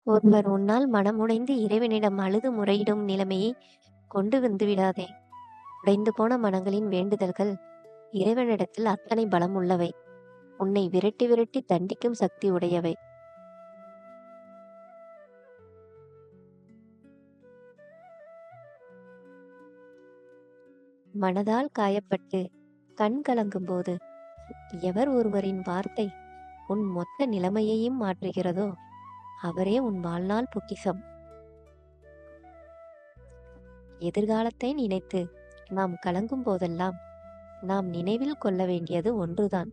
ஒருவர் உன்னால் மனமுடைந்து இறைவனிடம் அழுது முறையிடும் நிலைமையை கொண்டு வந்து விடாதே. உடைந்து போன மனங்களின் வேண்டுதல்கள் இறைவனிடத்தில் அத்தனை பலம் உள்ளவை. உன்னை விரட்டி விரட்டி தண்டிக்கும் சக்தி உடையவை. மனதால் காயப்பட்டு கண் கலங்கும் போது எவர் ஒருவரின் வார்த்தை உன் மொத்த நிலைமையையும் மாற்றுகிறதோ அவரே உன் வாழ்நாள் பொக்கிஷம். எதிர்காலத்தை நினைத்து நாம் கலங்கும் போதெல்லாம் நாம் நினைவில் கொள்ள வேண்டியது ஒன்றுதான்,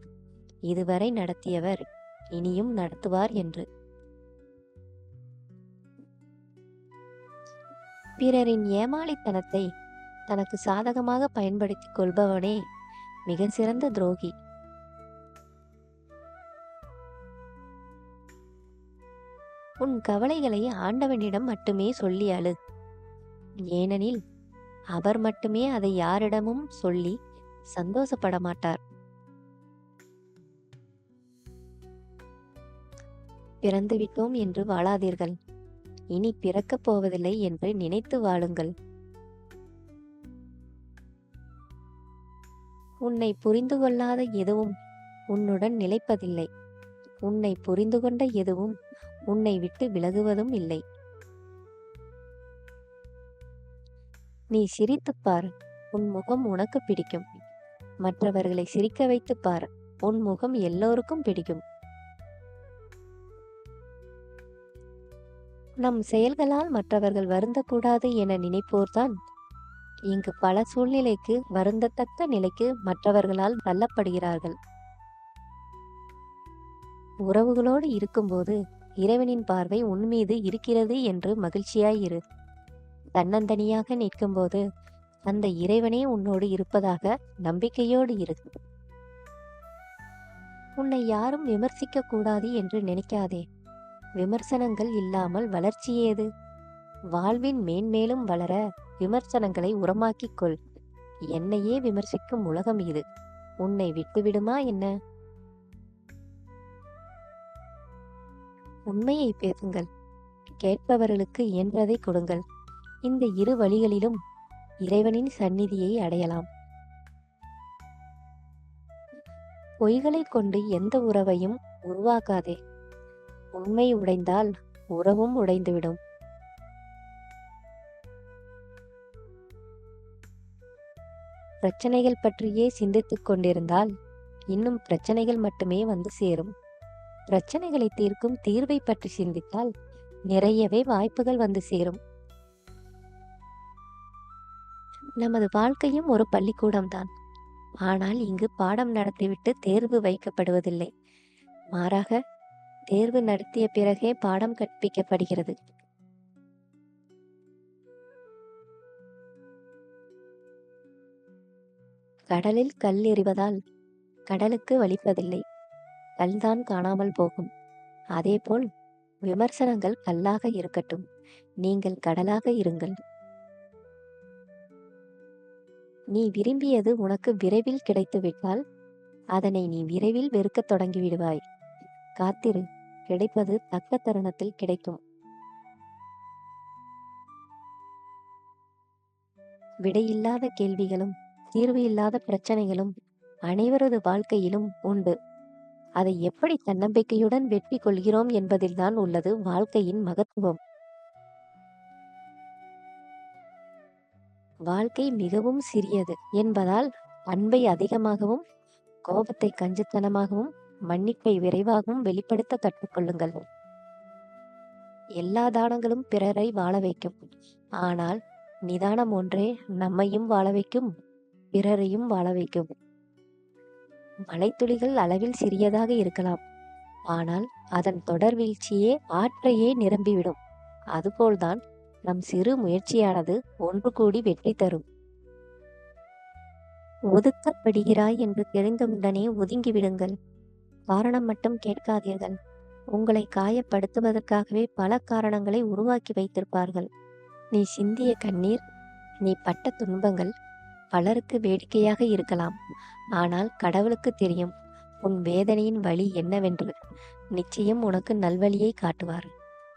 இதுவரை நடத்தியவர் இனியும் நடத்துவார் என்று. பிறரின் ஏமாளித்தனத்தை தனக்கு சாதகமாக பயன்படுத்திக் கொள்பவனே மிக சிறந்த துரோகி. உன் கவலைகளை ஆண்டவனிடம் மட்டுமே சொல்லி அழு. ஏனெனில் அவர் மட்டுமே அதை யாரிடமும் சொல்லி சந்தோஷப்பட மாட்டார். பிறந்துவிட்டோம் என்று வாழாதீர்கள், இனி பிறக்கப் போவதில்லை என்று நினைத்து வாழுங்கள். உன்னை புரிந்து கொள்ளாத எதுவும் உன்னுடன் நிலைப்பதில்லை. உன்னை புரிந்து கொண்ட எதுவும் உன்னை விட்டு விலகுவதும் இல்லை. நீ சிரித்துப் பார், உன் முகம் உனக்கு பிடிக்கும். மற்றவர்களை சிரிக்க வைத்துப் பார், உன் முகம் எல்லோருக்கும் பிடிக்கும். நம் செயல்களால் மற்றவர்கள் வருந்தக்கூடாது என நினைப்போர்தான் இங்கு பல சூழ்நிலைக்கு வருந்தத்தக்க நிலைக்கு மற்றவர்களால் தள்ளப்படுகிறார்கள். உறவுகளோடு இருக்கும்போது இறைவனின் பார்வை உன்மீது இருக்கிறது என்று மகிழ்ச்சியாய் இரு. தன்னந்தனியாக நிற்கும்போது அந்த இறைவனே உன்னோடு இருப்பதாக நம்பிக்கையோடு இரு. உன்னை யாரும் விமர்சிக்க கூடாது என்று நினைக்காதே. விமர்சனங்கள் இல்லாமல் வளர்ச்சி ஏது? வாழ்வின் மேன்மேலும் வளர விமர்சனங்களை உரமாக்கிக் கொள். என்னையே விமர்சிக்கும் உலகம் இது, உன்னை விட்டுவிடுமா என்ன? உண்மையை பேசுங்கள், கேட்பவர்களுக்கு இயன்றதை கொடுங்கள். இந்த இரு வழிகளிலும் இறைவனின் சந்நிதியை அடையலாம். பொய்களை கொண்டு எந்த உறவையும் உருவாக்காதே. உண்மை உடைந்தால் உறவும் உடைந்துவிடும். பிரச்சனைகள் பற்றியே சிந்தித்துக் கொண்டிருந்தால் இன்னும் பிரச்சனைகள் மட்டுமே வந்து சேரும். பிரச்சனைகளை தீர்க்கும் தீர்வை பற்றி சிந்தித்தால் நிறையவே வாய்ப்புகள் வந்து சேரும். நமது வாழ்க்கையும் ஒரு பள்ளிக்கூடம்தான். ஆனால் இங்கு பாடம் நடத்திவிட்டு தேர்வு வைக்கப்படுவதில்லை. மாறாக தேர்வு நடத்திய பிறகே பாடம் கற்பிக்கப்படுகிறது. கடலில் கல் எறிவதால் கடலுக்கு வலிப்பதில்லை, கல்தான் காணாமல் போகும். அதேபோல் விமர்சனங்கள் கல்லாக இருக்கட்டும், நீங்கள் கடலாக இருங்கள். நீ விரும்பியது உனக்கு விரைவில் கிடைத்துவிட்டால் அதனை நீ விரைவில் வெறுக்கத் தொடங்கிவிடுவாய். காத்திரு, கிடைப்பது தக்க தருணத்தில் கிடைக்கும். விடையில்லாத கேள்விகளும் தீர்வு இல்லாத பிரச்சனைகளும் அனைவரது வாழ்க்கையிலும் உண்டு. அதை எப்படி தன்னம்பிக்கையுடன் வெற்றி கொள்கிறோம் என்பதில்தான் உள்ளது வாழ்க்கையின் மகத்துவம். வாழ்க்கை மிகவும் சிறியது என்பதால் அன்பை அதிகமாகவும், கோபத்தை கஞ்சத்தனமாகவும், மன்னிப்பை விரைவாகவும் வெளிப்படுத்த கற்றுக்கொள்ளுங்கள். எல்லா தானங்களும் பிறரை வாழ வைக்கும். ஆனால் நிதானம் ஒன்றே நம்மையும் வாழ வைக்கும், பிறரையும் வாழ வைக்கும். மலைத்துளிகள் அளவில் சிறியதாக இருக்கலாம், ஆனால் அதன் தொடர் வீழ்ச்சியே ஆற்றையே நிரம்பிவிடும். அதுபோல்தான் நம் சிறு முயற்சியானது ஒன்று கூடி வெற்றி தரும். ஒதுக்கப்படுகிறாய் என்று தெரிந்தவுடனே ஒதுங்கிவிடுங்கள். காரணம் மட்டும் கேட்காதீர்கள். உங்களை காயப்படுத்துவதற்காகவே பல காரணங்களை உருவாக்கி வைத்திருப்பார்கள். நீ சிந்திய கண்ணீர், நீ பட்ட துன்பங்கள் பலருக்கு வேடிக்கையாக இருக்கலாம். ஆனால் கடவுளுக்கு தெரியும் உன் வேதனையின் வழி என்னவென்று. நிச்சயம் உனக்கு நல்வழியை காட்டுவார்.